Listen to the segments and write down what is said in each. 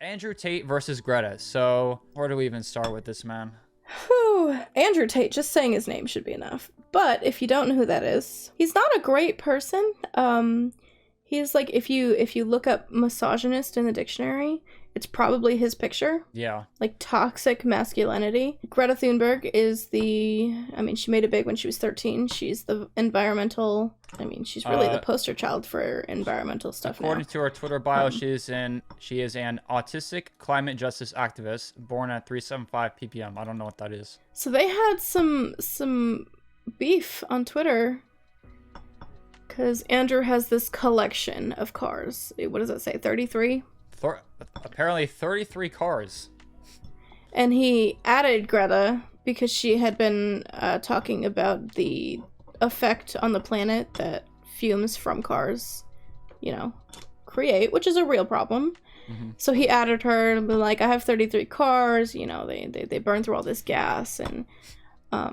Andrew Tate versus Greta. So where do we even start with this, man? Whew. Andrew Tate, just saying his name should be enough. But if you don't know who that is, he's not a great person. He's like, if you look up misogynist in the dictionary, it's probably his picture. Yeah. Like toxic masculinity. Greta Thunberg is she made it big when she was 13. She's the environmental, she's really the poster child for environmental stuff according now. to her Twitter bio, she is an autistic climate justice activist born at 375 ppm. I don't know what that is. So they had some beef on Twitter because Andrew has this collection of cars. What does it say? 33? Apparently 33 cars. And he added Greta because she had been talking about the effect on the planet that fumes from cars, create, which is a real problem. Mm-hmm. So he added her and be like, I have 33 cars, they burn through all this gas, and my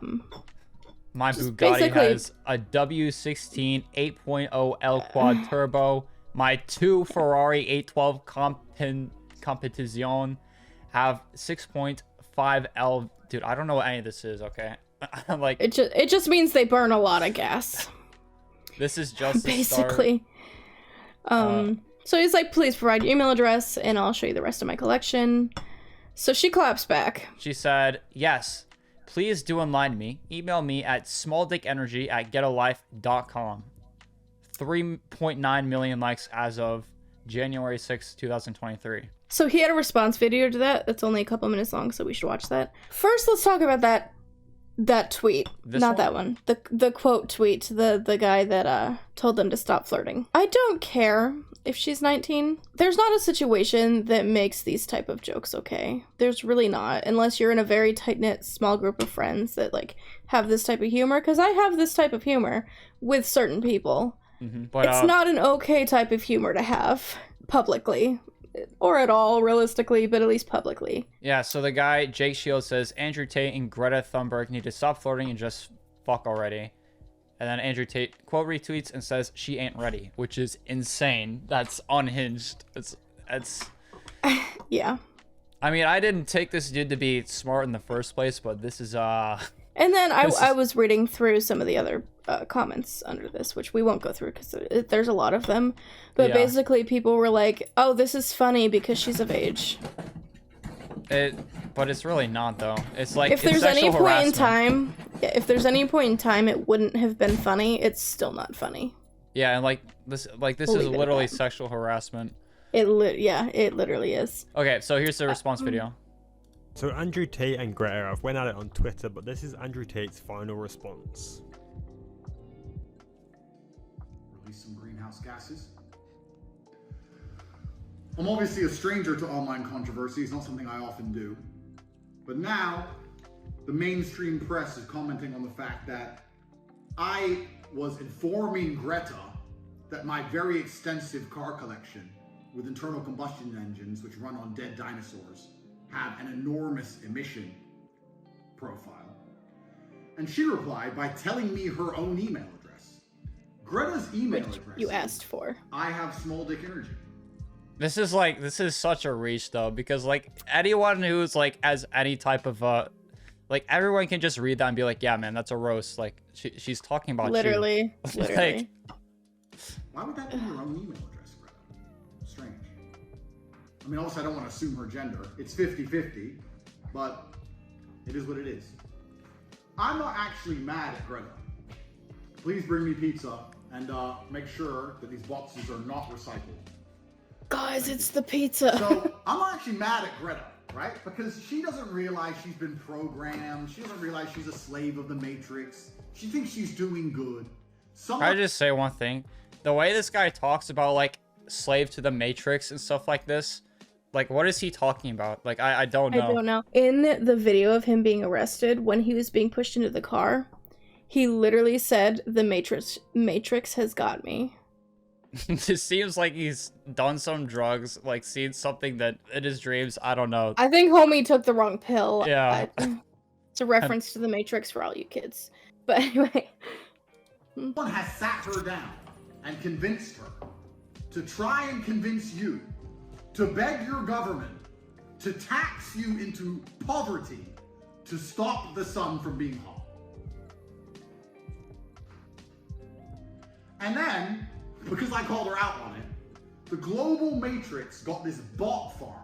Bugatti has a W16 8.0 L quad turbo. My two Ferrari 812 Competizione have 6.5 L. Dude, I don't know what any of this is, okay? Like it just means they burn a lot of gas. This is just basically. So he's like, please provide your email address and I'll show you the rest of my collection. So she claps back. She said, yes, please do enlighten me. Email me at smalldickenergy@getalife.com. 3.9 million likes as of January 6, 2023. So he had a response video to that. That's only a couple minutes long, so we should watch that. First, let's talk about that tweet. That one. The quote tweet, the guy that told them to stop flirting. I don't care if she's 19. There's not a situation that makes these type of jokes okay. There's really not, unless you're in a very tight-knit small group of friends that like have this type of humor, because I have this type of humor with certain people. Mm-hmm. But it's not an okay type of humor to have publicly, or at all realistically, but at least publicly. Yeah, so the guy, Jake Shields, says Andrew Tate and Greta Thunberg need to stop flirting and just fuck already. And then Andrew Tate quote retweets and says she ain't ready, which is insane. That's unhinged. It's yeah. I mean, I didn't take this dude to be smart in the first place, but this is And then I was reading through some of the other comments under this, which we won't go through because there's a lot of them. But basically, people were like, "Oh, this is funny because she's of age." But it's really not, though. It's like if there's any point in time, it wouldn't have been funny. It's still not funny. Yeah, and like this is literally sexual harassment. It literally is. Okay, so here's the response video. So Andrew Tate and Greta have went at it on Twitter, but this is Andrew Tate's final response. Release some greenhouse gases. I'm obviously a stranger to online controversy. It's not something I often do. But now, the mainstream press is commenting on the fact that I was informing Greta that my very extensive car collection with internal combustion engines, which run on dead dinosaurs, have an enormous emission profile. And she replied by telling me her own email address. Greta's email address you asked for. I have small dick energy. This is such a reach though, because like anyone who's like as any type of like everyone can just read that and be like, yeah man, that's a roast. Like she's talking about literally. Like, why would that be your own email address, Greta? Strange. I mean, also I don't want to assume her gender. It's 50-50, but it is what it is. I'm not actually mad at Greta. Please bring me pizza and make sure that these boxes are not recycled. Guys, it's the pizza. So I'm not actually mad at Greta, right? Because she doesn't realize she's been programmed. She doesn't realize she's a slave of the Matrix. She thinks she's doing good. Can I just say one thing? The way this guy talks about like slave to the Matrix and stuff like this, like what is he talking about? Like I don't know. I don't know. In the video of him being arrested, when he was being pushed into the car, he literally said, "The Matrix has got me." It seems like he's done some drugs, like seen something that in his dreams, I don't know. I think homie took the wrong pill. Yeah. It's a reference to the Matrix for all you kids. But anyway. Someone has sat her down and convinced her to try and convince you to beg your government to tax you into poverty to stop the sun from being hot. And then, because I called her out on it, the global matrix got this bot farm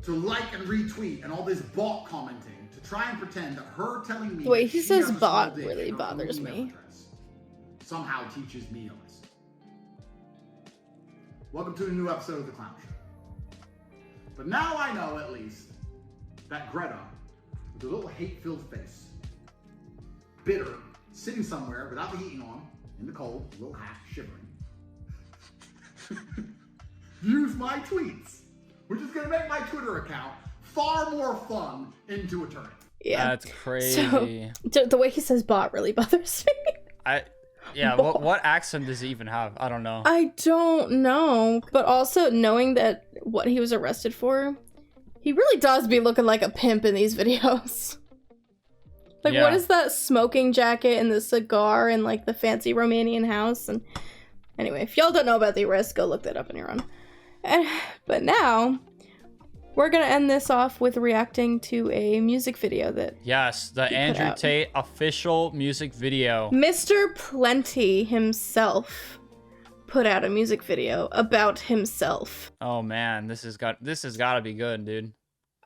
to like and retweet and all this bot commenting to try and pretend that her telling me The way he she says has a bot small dick really in her bothers email me. address somehow teaches me a lesson. Welcome to a new episode of The Clown Show. But now I know, at least, that Greta, with a little hate-filled face, bitter, sitting somewhere without the heating on, in the cold, a little hat, shivering, views my tweets, which is going to make my Twitter account far more fun into eternity. Yeah. That's crazy. So, the way he says bot really bothers me. What accent does he even have? I don't know. I don't know. But also, knowing that what he was arrested for, he really does be looking like a pimp in these videos. Like, Yeah. what is that smoking jacket and the cigar and, like, the fancy Romanian house? And anyway, if y'all don't know about the arrest, go look that up on your own. But now, we're gonna end this off with reacting to a music video that Yes, the put Andrew out. Tate official music video. Mr. Plenty himself put out a music video about himself. Oh man, this has got to be good, dude.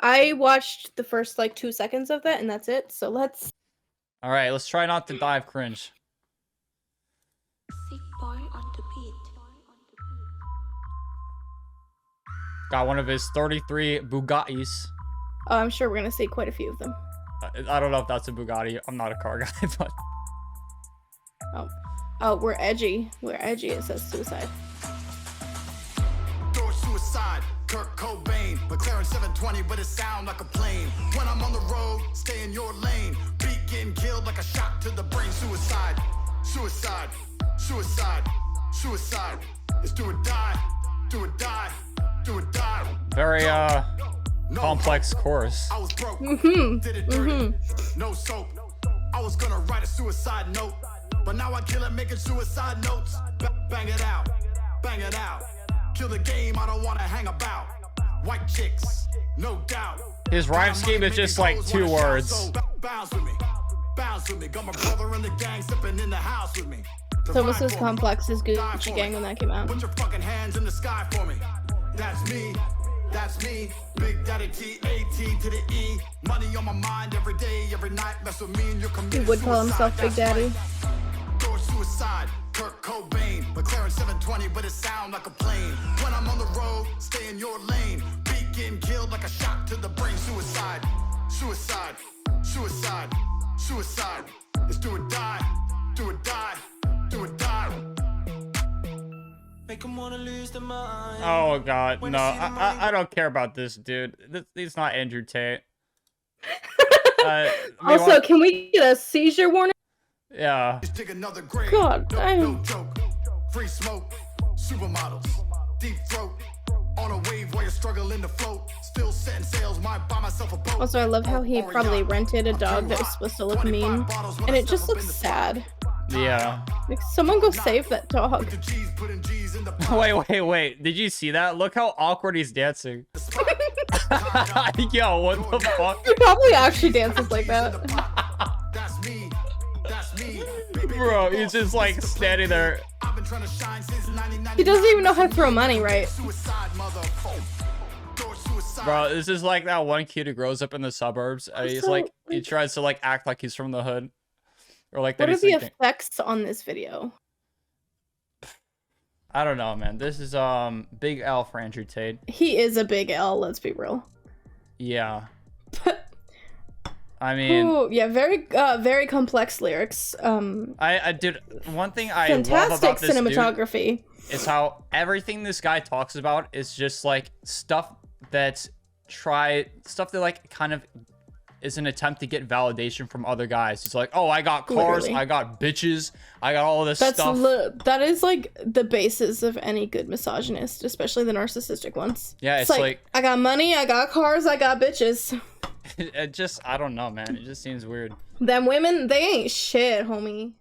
I watched the first, like, 2 seconds of that, and that's it. So let's... All right, let's try not to dive cringe. Sick boy on the beat. Got one of his 33 Bugattis. Oh, I'm sure we're gonna see quite a few of them. I don't know if that's a Bugatti. I'm not a car guy, but Oh, we're edgy. We're edgy. It says suicide. Door suicide, Kurt Cobain, McLaren 720, but it sound like a plane. When I'm on the road, stay in your lane. Beat getting killed like a shot to the brain. Suicide, suicide, suicide, suicide. It's do or die, do or die, do or die. very No complex hope. chorus. I was broke, did it dirty, no soap. I was gonna write a suicide note, but now I kill it making suicide notes. Bang it out, bang it out. Kill the game, I don't wanna hang about. White chicks, no doubt. His rhyme scheme is just like 2 words. Bounce with me, bounce with me. Got my brother in the gang sipping in the house with me. So was his Complex, his Gucci Gang when that came out? Put your fucking hands in the sky for me. That's me. That's me. Big Daddy T-A-T to the E. Money on my mind every day, every night. Mess with me and you're committed. He would call himself Big Daddy. Door suicide, Kurt Cobain, McLaren 720, but it sound like a plane. When I'm on the road, stay in your lane. Beat getting killed like a shot to the brain. Suicide, suicide, suicide, suicide. It's do or die, do or die, do or die. Make 'em wanna lose their mind. Oh god, no, I don't care about this dude. He's not Andrew Tate. Also, can we get a seizure warning? Yeah. Just dig another grave. God, no joke. Free smoke, supermodels, deep throat. On a wave while you're struggling to float. Still setting sails, might buy myself a boat. Also, I love how he Or a probably yacht. rented a I'm dog too that was hot. supposed to look 25 mean, bottles when and I it just step up looks in the sad. Yeah. Like, someone go save that dog. The G's putting G's in the pot. Wait. Did you see that? Look how awkward he's dancing. Yo, what the fuck? He probably actually dances like that. That's me. That's me. Bro, he's just like standing there. I've been trying to shine since 1999. He doesn't even know how to throw money, right? Suicide, motherfucker. Door suicide. Bro, this is like that one kid who grows up in the suburbs and he's Also, like, he tries to like act like he's from the hood. Or like that What are he's the thinking. effects on this video? I don't know, man. This is big L for Andrew Tate. He is a big L, let's be real. Yeah. I mean, Ooh, yeah, very complex lyrics. I did one thing I love Fantastic about this dude cinematography. is how everything this guy talks about is just like stuff that like kind of is an attempt to get validation from other guys. It's like, oh, I got cars, Literally. I got bitches, I got all this stuff. That is like the basis of any good misogynist, especially the narcissistic ones. Yeah, it's like I got money, I got cars, I got bitches. it just, I don't know, man. It just seems weird. Them women, they ain't shit, homie.